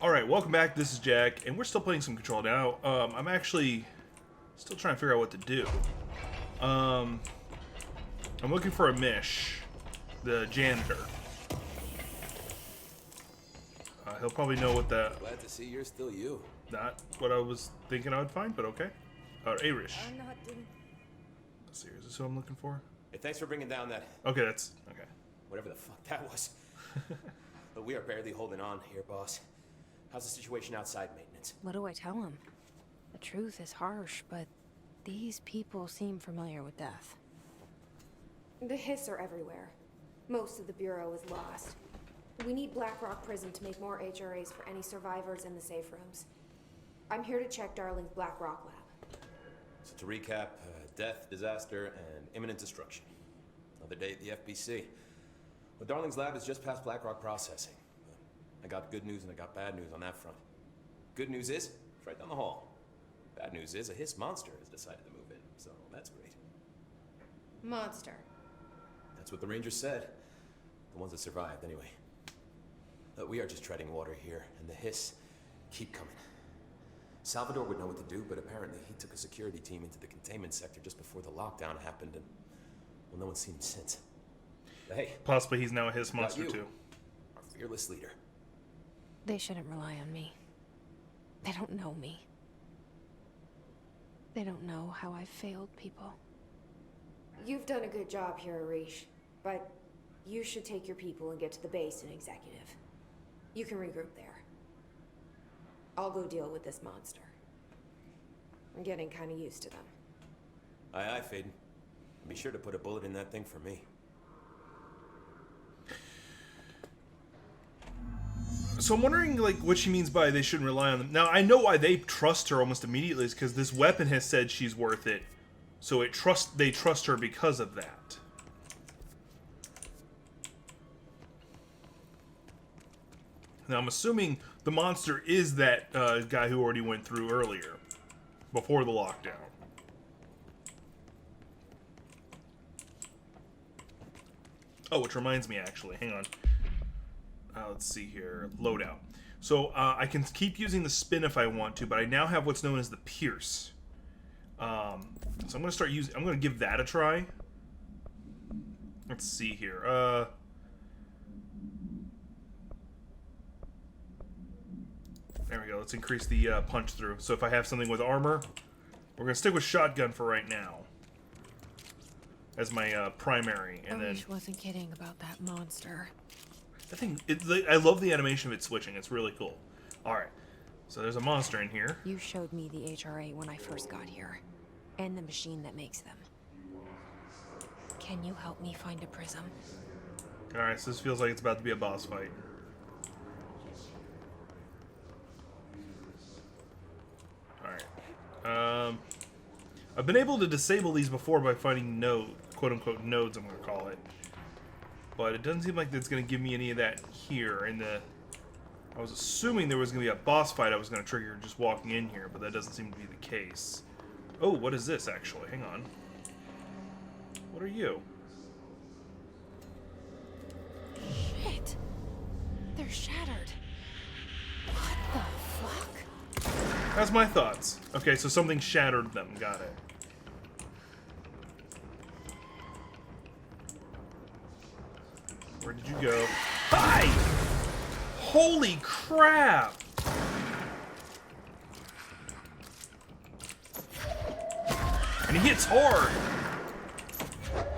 Alright, welcome back. This is Jack, and we're still playing some Control now. I'm actually still trying to figure out what to do. I'm looking for a Mish, the janitor. He'll probably know what that... Glad to see you're still you. Not what I was thinking I would find, but okay. Arish. Let's see, is this who I'm looking for? Hey, thanks for bringing down that... Okay, that's... okay. whatever the fuck that was. But we are barely holding on here, boss. How's the situation outside maintenance? What do I tell him? The truth is harsh, but these people seem familiar with death. The hiss are everywhere. Most of the Bureau is lost. We need Black Rock Prison to make more HRAs for any survivors in the safe rooms. I'm here to check Darling's Black Rock lab. So to recap, death, disaster, and imminent destruction. Another day at the FBC. Well, Darling's lab is just past Black Rock processing. I got good news and I got bad news on that front. Good news is, it's right down the hall. Bad news is, a hiss monster has decided to move in, so that's great. Monster. That's what the Rangers said. The ones that survived, anyway. We are just treading water here, and the hiss keep coming. Salvador would know what to do, but apparently he took a security team into the containment sector just before the lockdown happened, and, well, no one's seen him since. But hey. Possibly he's now a hiss monster, too. Our fearless leader. They shouldn't rely on me. They don't know me. They don't know how I've failed people. You've done a good job here, Arish, but you should take your people and get to the base and executive. You can regroup there. I'll go deal with this monster. I'm getting kind of used to them. Aye, aye, Faden. Be sure to put a bullet in that thing for me. So I'm wondering, like, what she means by they shouldn't rely on them. Now, I know why they trust her almost immediately is because this weapon has said she's worth it. So they trust her because of that. Now, I'm assuming the monster is that guy who already went through earlier, before the lockdown. Oh, which reminds me, actually. Hang on. Let's see here. Loadout. So, I can keep using the spin if I want to, but I now have what's known as the pierce. So I'm going to start using... I'm going to give that a try. Let's see here. There we go. Let's increase the punch through. So if I have something with armor, we're going to stick with shotgun for right now. As my primary. And then... I wasn't kidding about that monster. I think I love the animation of it switching. It's really cool. Alright. So there's a monster in here. You showed me the HRA when I first got here. And the machine that makes them. Can you help me find a prism? Alright, so this feels like it's about to be a boss fight. Alright. I've been able to disable these before by finding quote-unquote nodes, I'm going to call it. But it doesn't seem like it's going to give me any of that here. I was assuming there was going to be a boss fight I was going to trigger just walking in here, but that doesn't seem to be the case. Oh, what is this, actually? Hang on. What are you? Shit! They're shattered. What the fuck? That's my thoughts. Okay, so something shattered them. Got it. Where did you go? Hi! Holy crap! And he hits hard!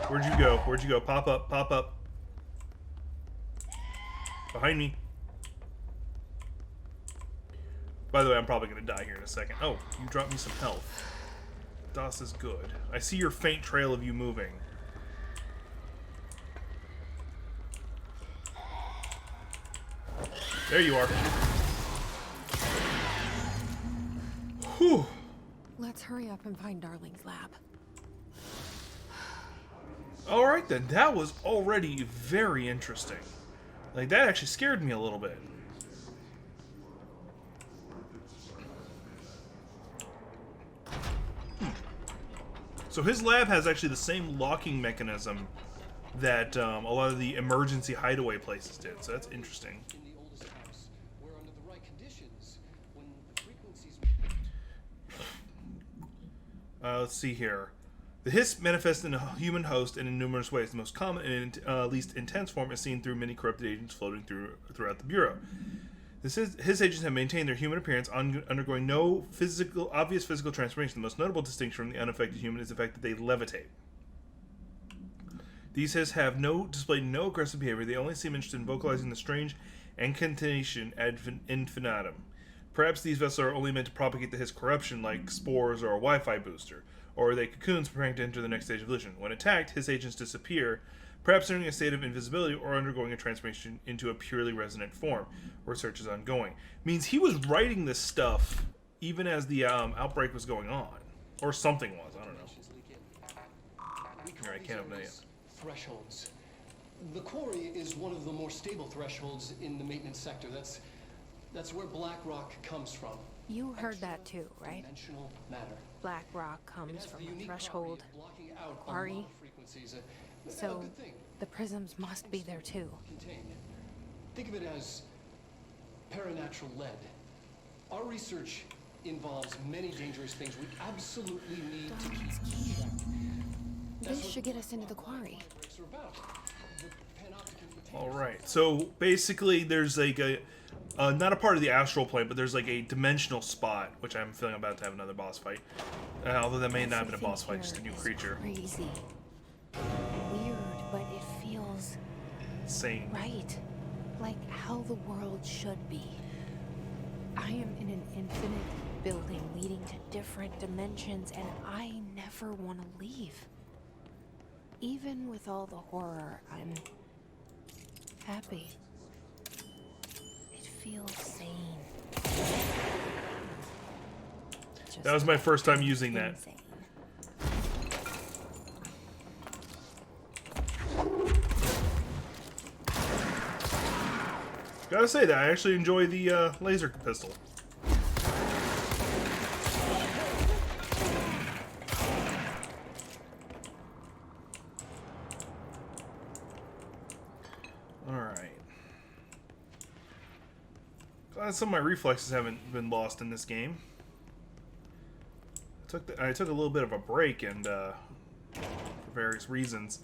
Where'd you go? Where'd you go? Pop up, pop up. Behind me. By the way, I'm probably gonna die here in a second. Oh, you dropped me some health. Das is good. I see your faint trail of you moving. There you are. Whew. Let's hurry up and find Darling's lab. Alright then, that was already very interesting. Like, that actually scared me a little bit. So his lab has actually the same locking mechanism that a lot of the emergency hideaway places did, so that's interesting. In the oldest house, where under the right conditions, Let's see here. The hiss manifests in a human host and in numerous ways. The most common and least intense form is seen through many corrupted agents floating throughout the Bureau. His agents have maintained their human appearance, undergoing no obvious physical transformation. The most notable distinction from the unaffected human is the fact that they levitate. These hiss have displayed no aggressive behavior. They only seem interested in vocalizing the strange incantation ad infinitum. Perhaps these vessels are only meant to propagate the hiss corruption, like spores or a Wi-Fi booster, or are they cocoons preparing to enter the next stage of evolution? When attacked, his agents disappear, perhaps entering a state of invisibility or undergoing a transformation into a purely resonant form. Research is ongoing. Means he was writing this stuff even as the outbreak was going on, or something was. I don't know. Here, I can't open it yet. Thresholds. The quarry is one of the more stable thresholds in the maintenance sector. That's where Black Rock comes from. You heard that too, right? Dimensional matter. Black Rock It comes has from the a unique threshold. property of blocking out a Quarry. lot of frequencies. A So good thing. the prisms must be there too. Contained. Think of it as paranatural lead. Our research involves many dangerous things we absolutely need to keep in check. This should get us into the quarry. Outbreaks are about. The panopticon containers. All right. So basically, there's like not a part of the astral plane, but there's like a dimensional spot, which I'm feeling about to have another boss fight. Although that may not have been a boss fight, just a new creature. Crazy. Weird, but it feels Insane. right. Like how the world should be. I am in an infinite building leading to different dimensions, and I never want to leave. Even with all the horror, I'm happy. It feels sane. That was my first time using that. Insane. Gotta say that I actually enjoy the laser pistol. Alright. Glad some of my reflexes haven't been lost in this game. I took a little bit of a break and for various reasons.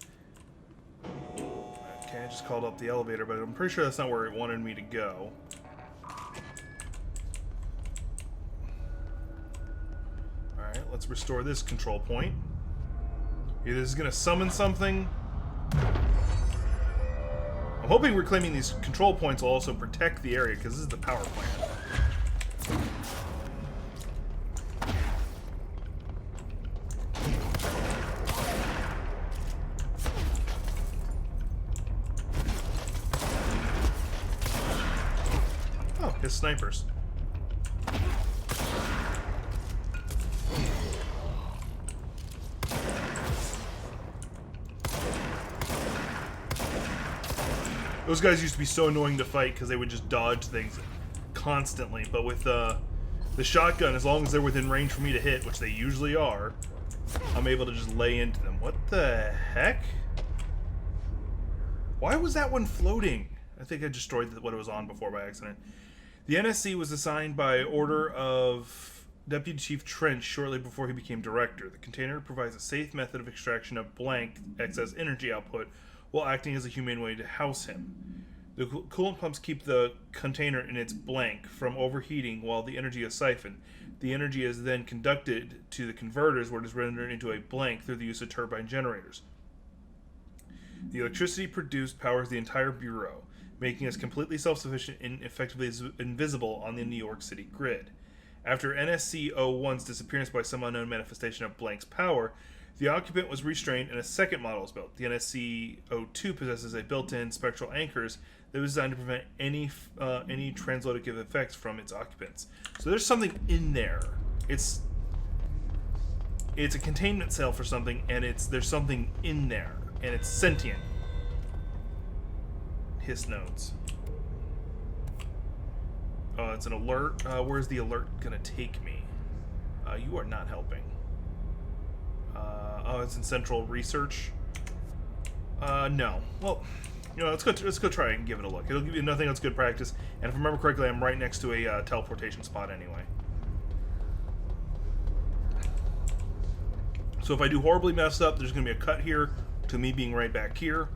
Okay, I just called up the elevator, but I'm pretty sure that's not where it wanted me to go. Alright, let's restore this control point. Either this is going to summon something. I'm hoping reclaiming these control points will also protect the area, because this is the power plant. His snipers. Those guys used to be so annoying to fight because they would just dodge things constantly, but with the shotgun, as long as they're within range for me to hit, which they usually are, I'm able to just lay into them. What the heck? Why was that one floating? I think I destroyed what it was on before by accident. The NSC was assigned by order of Deputy Chief Trench shortly before he became director. The container provides a safe method of extraction of blank excess energy output while acting as a humane way to house him. The coolant pumps keep the container in its blank from overheating while the energy is siphoned. The energy is then conducted to the converters where it is rendered into a blank through the use of turbine generators. The electricity produced powers the entire bureau, making us completely self-sufficient and effectively invisible on the New York City grid. After NSC-01's disappearance by some unknown manifestation of Blank's power, the occupant was restrained and a second model was built. The NSC-02 possesses a built-in spectral anchors that was designed to prevent any translocative effects from its occupants. So there's something in there. It's a containment cell for something, and there's something in there, and it's sentient. Hiss nodes. It's an alert. Where's the alert gonna take me? You are not helping. Oh, it's in central research. No. Well, let's go try and give it a look. It'll give you nothing that's good practice. And if I remember correctly, I'm right next to a teleportation spot anyway. So if I do horribly messed up, there's going to be a cut here to me being right back here.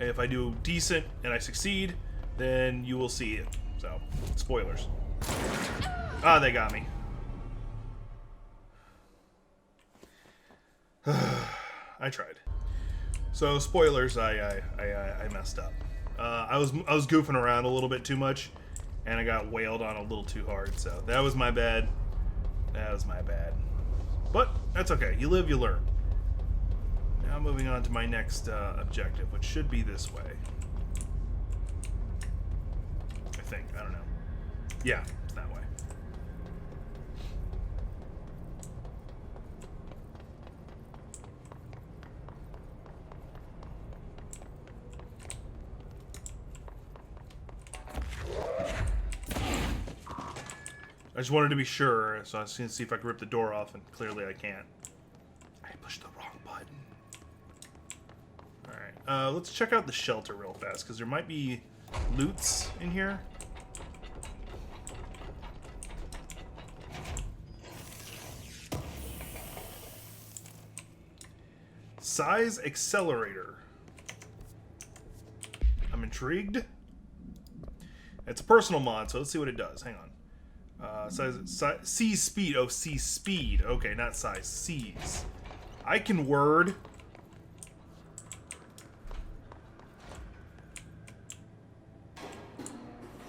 And if I do decent and I succeed, then you will see it. So, spoilers. Ah, they got me. I tried. So, spoilers, I messed up. I was goofing around a little bit too much, and I got wailed on a little too hard. So that was my bad. That was my bad. But that's okay. You live, you learn. Now moving on to my next objective, which should be this way. I think. I don't know. Yeah, it's that way. I just wanted to be sure, so I was going to see if I could rip the door off, and clearly I can't. I pushed the wrong button. Alright, let's check out the shelter real fast, because there might be loots in here. Size accelerator. I'm intrigued. It's a personal mod, so let's see what it does. Hang on. Size speed. Oh, C speed. Okay, not size. C's. I can word.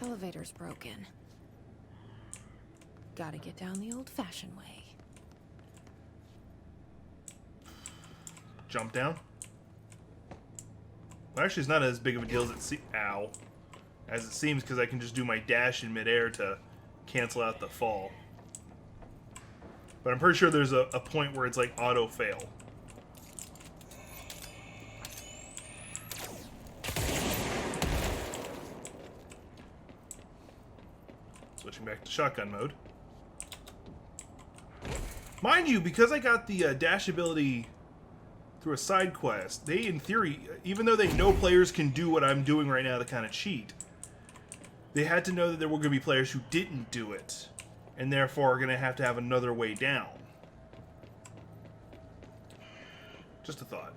Elevator's broken. Gotta get down the old-fashioned way. Jump down. Well, actually, it's not as big of a deal as it seems, because I can just do my dash in midair to cancel out the fall. But I'm pretty sure there's a point where it's like auto fail. Switching back to shotgun mode. Mind you, because I got the dash ability through a side quest, they, in theory, even though they know players can do what I'm doing right now to kind of cheat, they had to know that there were going to be players who didn't do it, and therefore are going to have another way down. Just a thought.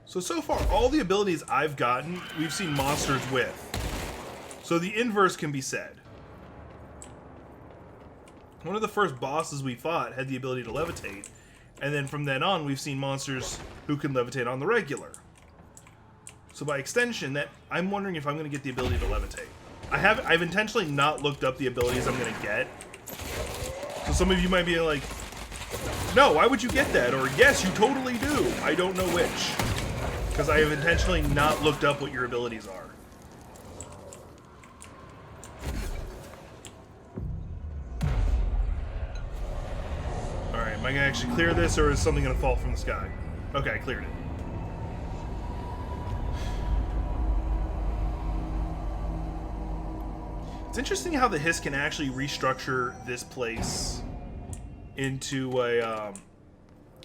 So far, all the abilities I've gotten, we've seen monsters with. So the inverse can be said. One of the first bosses we fought had the ability to levitate, and then from then on, we've seen monsters who can levitate on the regular. So by extension, that I'm wondering if I'm going to get the ability to levitate. I've intentionally not looked up the abilities I'm going to get. So some of you might be like, no, why would you get that? Or yes, you totally do. I don't know which. Because I have intentionally not looked up what your abilities are. Alright, am I going to actually clear this, or is something going to fall from the sky? Okay, I cleared it. It's interesting how the hiss can actually restructure this place into a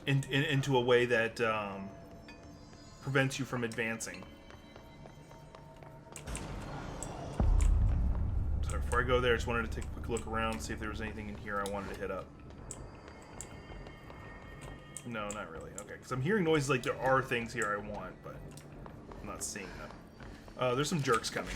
into a way that prevents you from advancing. So before I go there, I just wanted to take a quick look around, see if there was anything in here I wanted to hit up. No, not really. Okay, because I'm hearing noises like there are things here I want, but I'm not seeing them. There's some jerks coming.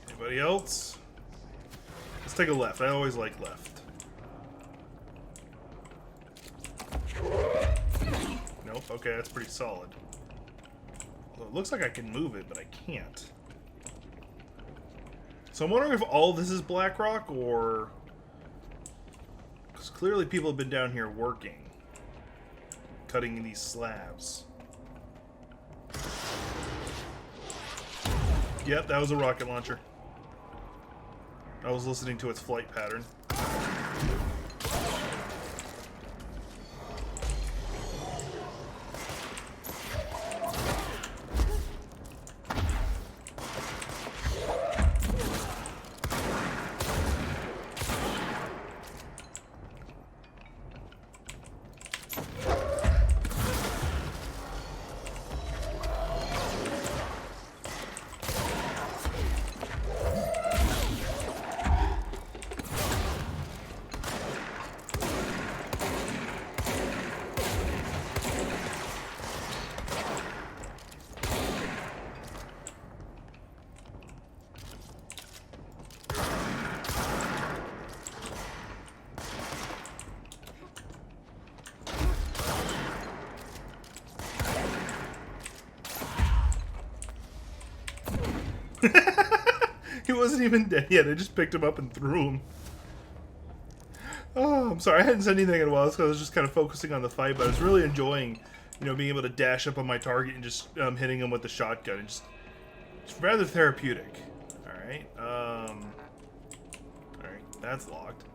Anybody else? Let's take a left. I always like left. Nope. Okay, that's pretty solid. Well, it looks like I can move it, but I can't. So I'm wondering if all this is Black Rock, or... because clearly people have been down here working. Cutting these slabs. Yep, that was a rocket launcher. I was listening to its flight pattern. He wasn't even dead yet. I just picked him up and threw him. Oh, I'm sorry. I hadn't said anything in a while. It's because I was just kind of focusing on the fight, but I was really enjoying, you know, being able to dash up on my target and just hitting him with the shotgun. And just rather therapeutic. All right. All right. That's locked.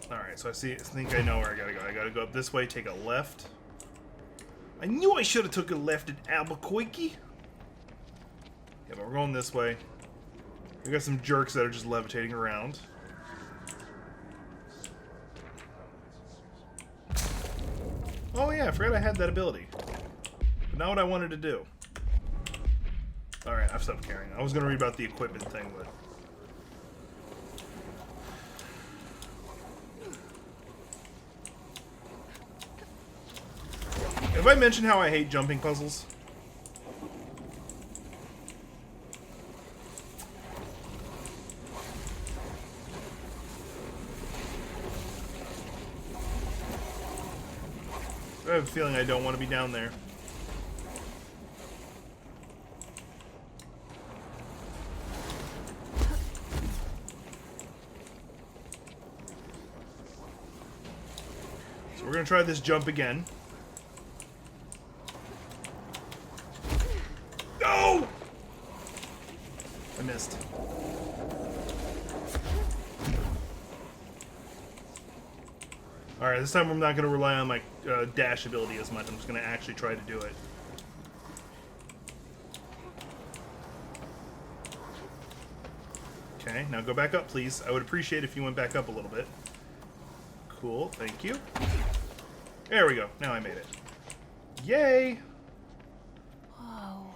All right. So I think I know where I gotta go. I gotta go up this way. Take a left. I knew I should have took a left at Albuquerque. Yeah, but we're going this way. We got some jerks that are just levitating around. Oh yeah, I forgot I had that ability. But not what I wanted to do. Alright, I've stopped caring. I was going to read about the equipment thing, but... Have I mentioned how I hate jumping puzzles? I have a feeling I don't want to be down there. So we're going to try this jump again. No! I missed. Alright, this time I'm not going to rely on my dash ability as much. I'm just going to actually try to do it. Okay, now go back up, please. I would appreciate if you went back up a little bit. Cool, thank you. There we go. Now I made it. Yay! Whoa.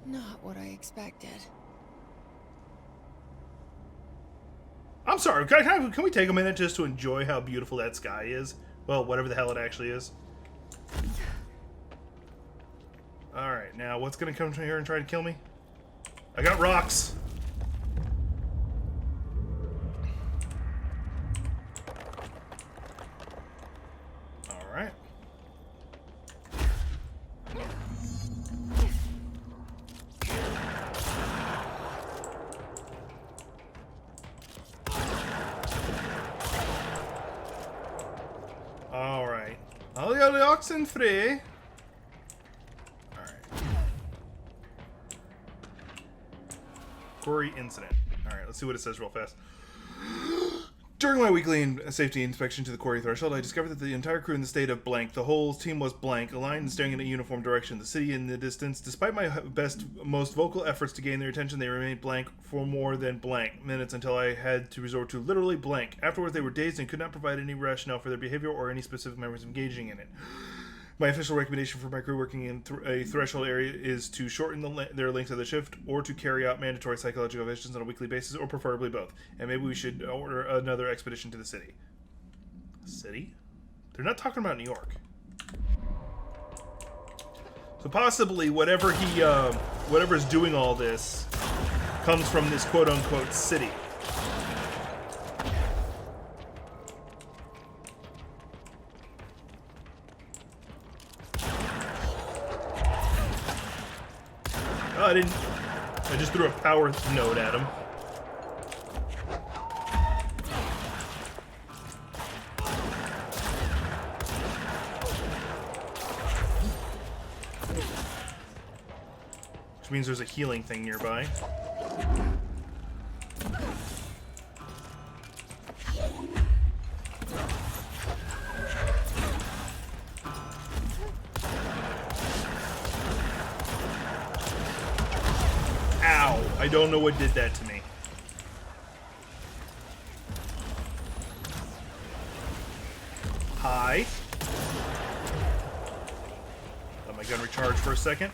Not what I expected. I'm sorry, can we take a minute just to enjoy how beautiful that sky is? Well, whatever the hell it actually is. Alright, now what's gonna come from here and try to kill me? I got rocks! Alright. Alright. All the oxen free. Alright. Quarry incident. Alright, let's see what it says real fast. During my weekly safety inspection to the quarry threshold, I discovered that the entire crew in the state of blank, the whole team was blank, aligned and staring in a uniform direction. The city in the distance, despite my best, most vocal efforts to gain their attention, they remained blank for more than blank minutes until I had to resort to literally blank. Afterwards, they were dazed and could not provide any rationale for their behavior or any specific memories of engaging in it. My official recommendation for my crew working in a threshold area is to shorten their length of the shift or to carry out mandatory psychological evaluations on a weekly basis, or preferably both. And maybe we should order another expedition to the city. City? They're not talking about New York. So possibly whatever whatever's doing all this comes from this quote-unquote city. Oh, I didn't. I just threw a power node at him. Which means there's a healing thing nearby. I don't know what did that to me. Hi. Let my gun recharge for a second.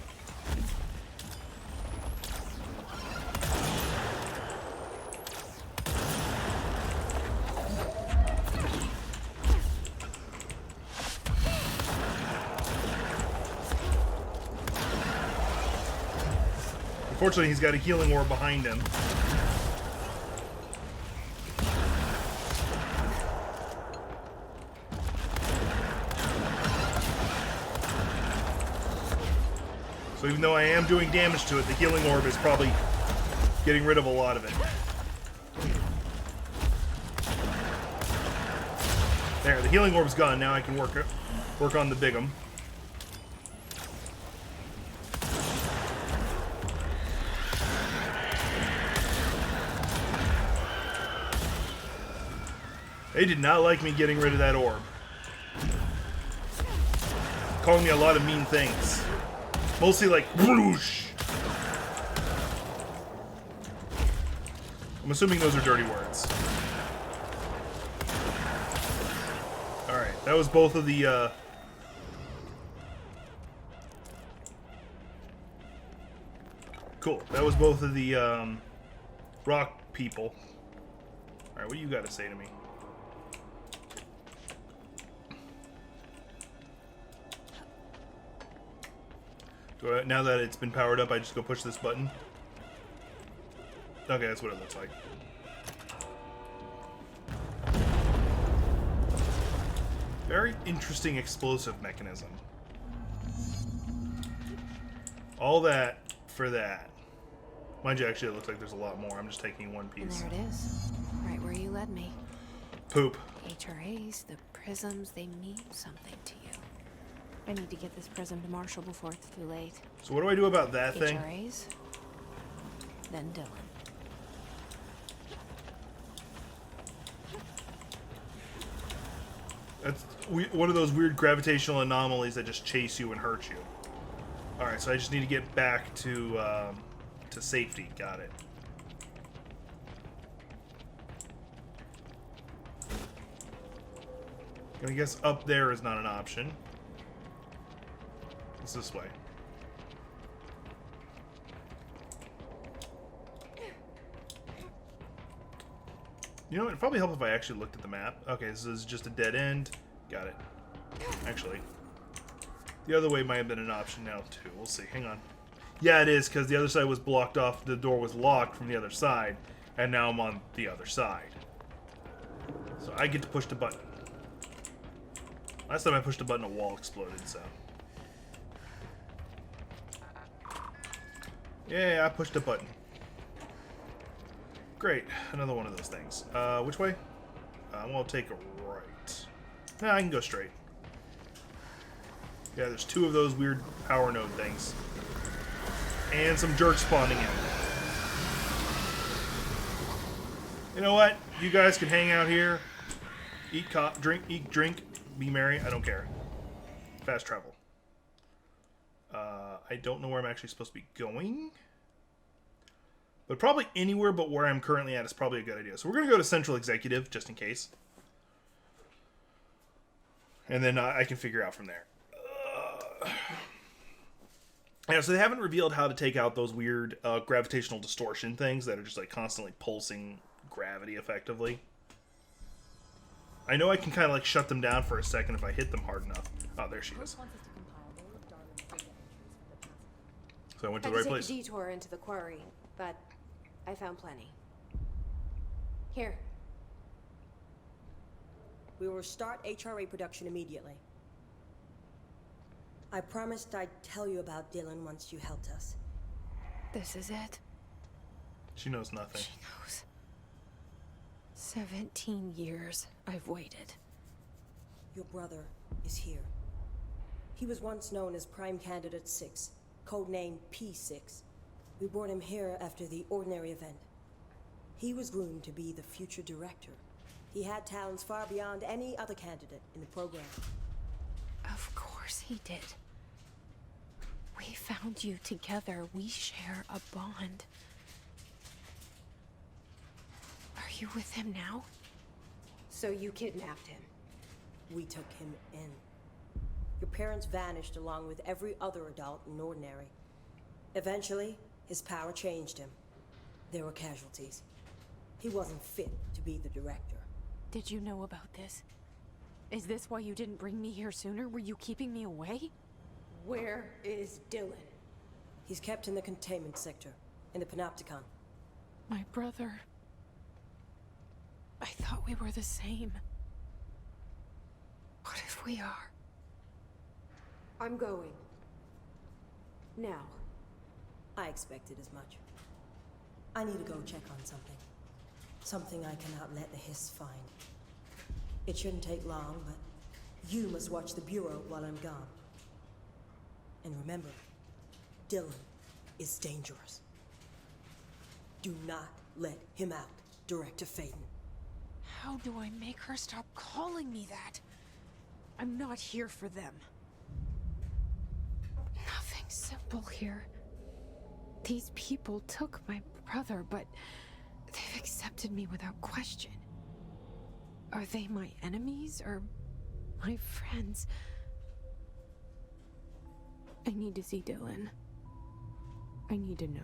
Unfortunately, he's got a healing orb behind him. So even though I am doing damage to it, the healing orb is probably getting rid of a lot of it. There, the healing orb's gone. Now I can work on the big'em. They did not like me getting rid of that orb. Calling me a lot of mean things. Mostly like, whoosh. I'm assuming those are dirty words. Alright, that was both of the, Cool. That was both of the, rock people. Alright, what do you got to say to me? Now that it's been powered up, I just go push this button. Okay, that's what it looks like. Very interesting explosive mechanism. All that for that. Mind you, actually, it looks like there's a lot more. I'm just taking one piece. And there it is. Right where you led me. Poop. HRAs, the prisms, they mean something to you. I need to get this prism to Marshall before it's too late. So what do I do about that thing? HRAs, then Dylan. That's one of those weird gravitational anomalies that just chase you and hurt you. Alright, so I just need to get back to safety. Got it. I guess up there is not an option. It's this way. You know what? It'd probably help if I actually looked at the map. Okay, this is just a dead end. Got it. Actually, the other way might have been an option now, too. We'll see. Hang on. Yeah, it is, because the other side was blocked off. The door was locked from the other side, and now I'm on the other side. So I get to push the button. Last time I pushed a button, a wall exploded, so... Yeah, I pushed a button. Great, another one of those things. Which way? I'm gonna take a right. Nah, I can go straight. Yeah, there's two of those weird power node things. And some jerks spawning in. You know what? You guys can hang out here. Eat drink, be merry. I don't care. Fast travel. I don't know where I'm actually supposed to be going. But probably anywhere but where I'm currently at is probably a good idea. So we're going to go to Central Executive, just in case. And then I can figure out from there. Yeah, so they haven't revealed how to take out those weird gravitational distortion things that are just like constantly pulsing gravity effectively. I know I can kind of like shut them down for a second if I hit them hard enough. Oh, there she is. So I went to the right place. Take a detour into the quarry, but I found plenty. Here. We will start HRA production immediately. I promised I'd tell you about Dylan once you helped us. This is it. She knows nothing. She knows. 17 years I've waited. Your brother is here. He was once known as Prime Candidate 6, codenamed P6. We brought him here after the ordinary event. He was groomed to be the future director. He had talents far beyond any other candidate in the program. Of course he did. We found you together. We share a bond. Are you with him now? So you kidnapped him. We took him in. Your parents vanished along with every other adult in Ordinary. Eventually, his power changed him. There were casualties. He wasn't fit to be the director. Did you know about this? Is this why you didn't bring me here sooner? Were you keeping me away? Where is Dylan? He's kept in the containment sector, in the Panopticon. My brother. I thought we were the same. What if we are? I'm going. Now. I expected as much. I need to go check on something. Something I cannot let the Hiss find. It shouldn't take long, but you must watch the Bureau while I'm gone. And remember, Dylan is dangerous. Do not let him out, Director Faden. How do I make her stop calling me that? I'm not here for them. Nothing simple here. These people took my brother, but they've accepted me without question. Are they my enemies or my friends? I need to see Dylan. I need to know.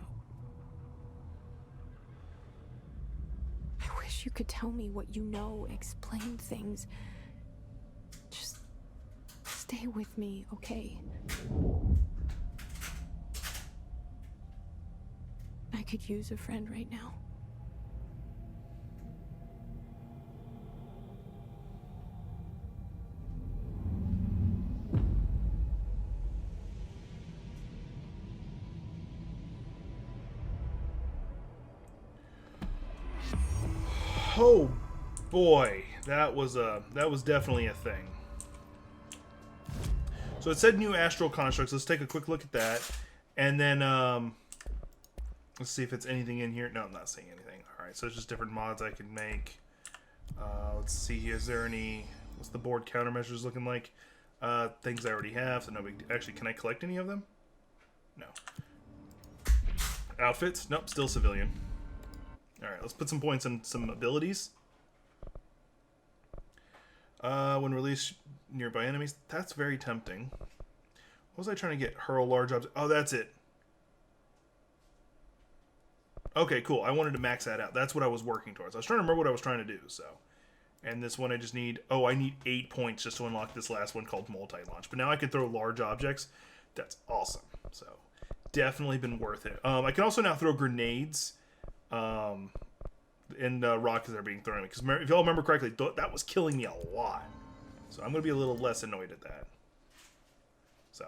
I wish you could tell me what you know, explain things. Just stay with me, okay? I could use a friend right now. Oh boy, that was definitely a thing. So it said new astral constructs. Let's take a quick look at that, and then let's see if it's anything in here. No, I'm not seeing anything. All right, so it's just different mods I can make. Let's see. Is there any? What's the board countermeasures looking like? Things I already have. So no big. Actually, can I collect any of them? No. Outfits? Nope. Still civilian. All right, let's put some points in some abilities. When released nearby enemies, that's very tempting. What was I trying to get? Hurl large objects. Oh, that's it. Okay, cool. I wanted to max that out. That's what I was working towards. I was trying to remember what I was trying to do. So, and this one I just need. Oh, I need 8 points just to unlock this last one called multi-launch. But now I can throw large objects. That's awesome. So, definitely been worth it. I can also now throw grenades. And rockets that are being thrown at me. Because if y'all remember correctly, that was killing me a lot. So I'm going to be a little less annoyed at that. So,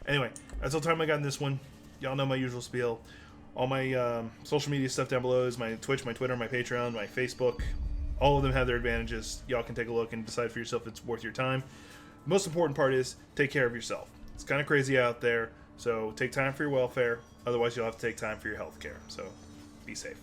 anyway, that's all the time I got in this one. Y'all know my usual spiel. All my social media stuff down below is my Twitch, my Twitter, my Patreon, my Facebook. All of them have their advantages. Y'all can take a look and decide for yourself if it's worth your time. The most important part is take care of yourself. It's kind of crazy out there. So take time for your welfare. Otherwise, you'll have to take time for your health care. So be safe.